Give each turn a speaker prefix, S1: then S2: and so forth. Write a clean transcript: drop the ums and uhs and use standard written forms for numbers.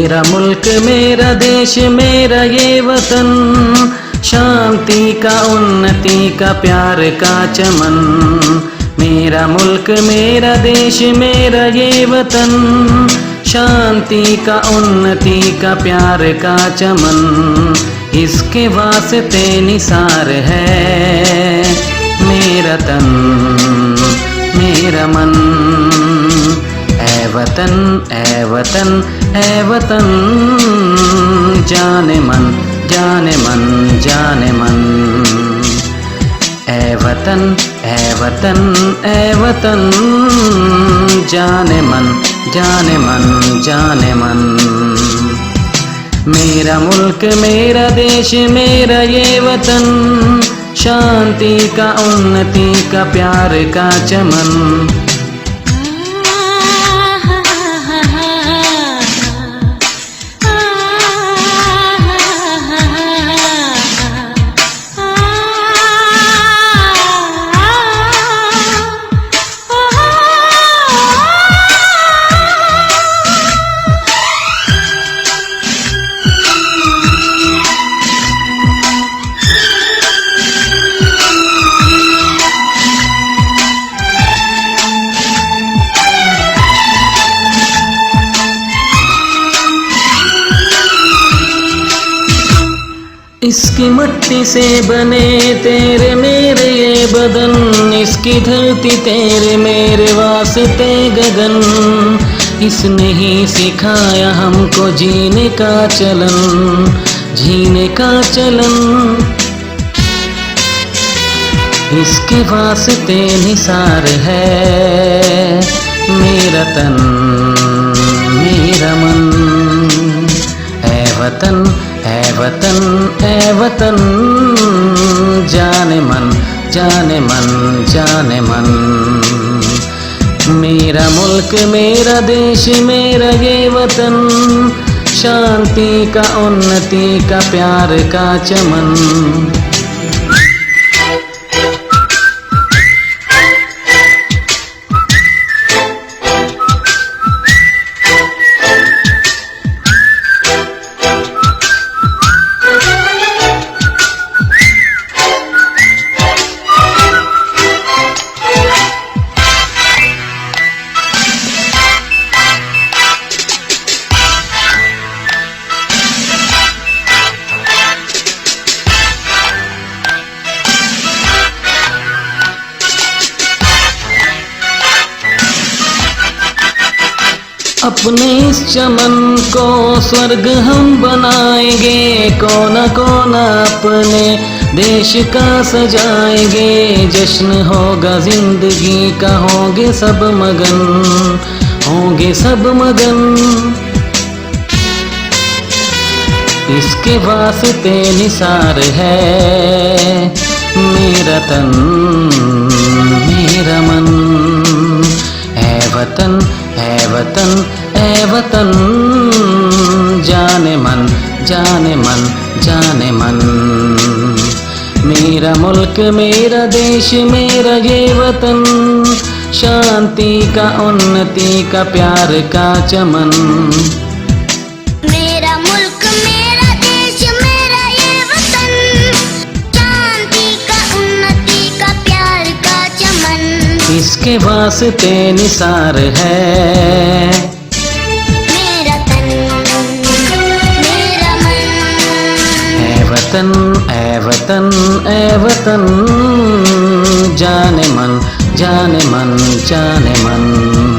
S1: मेरा मुल्क मेरा देश मेरा ये वतन, शांति का उन्नति का प्यार का चमन। मेरा मुल्क मेरा देश मेरा ये वतन, शांति का उन्नति का प्यार का चमन। इसके वास्ते निसार है मेरा तन मेरा मन। ऐ वतन ऐ वतन ऐ वतन, जाने मन जाने मन जाने मन। ऐ वतन ऐ वतन ऐ वतन, जाने मन जाने मन जाने मन। मेरा मुल्क मेरा देश मेरा ये वतन, शांति का उन्नति का प्यार का चमन। इसकी मिट्टी से बने तेरे मेरे ये बदन, इसकी धरती तेरे मेरे वास्ते गगन। इसने ही सिखाया हमको जीने का चलन, जीने का चलन। इसके वास्ते निसार है मेरा तन मेरा मन। ऐ वतन ऐ वतन ऐ वतन, जाने मन जाने मन जाने मन। मेरा मुल्क मेरा देश मेरा ये वतन, शांति का उन्नति का प्यार का चमन। अपने इस चमन को स्वर्ग हम बनाएंगे, कोना कोना अपने देश का सजाएंगे। जश्न होगा जिंदगी का, होंगे सब मगन होंगे सब मगन। इसके वास्ते निसार है मेरा तन मेरा मन। ऐ वतन ऐ वतन ऐ वतन, जाने मन जाने मन जाने मन। मेरा मुल्क मेरा देश मेरा ये वतन, शांति का उन्नति का प्यार का चमन।
S2: मेरा मुल्क मेरा देश मेरा ये वतन, शांति का उन्नति का प्यार का चमन।
S1: इसके वास्ते निसार है
S2: मेरा तन मेरा मन।
S1: ऐ वतन ऐ वतन ऐ वतन, जाने मन जाने मन जाने मन।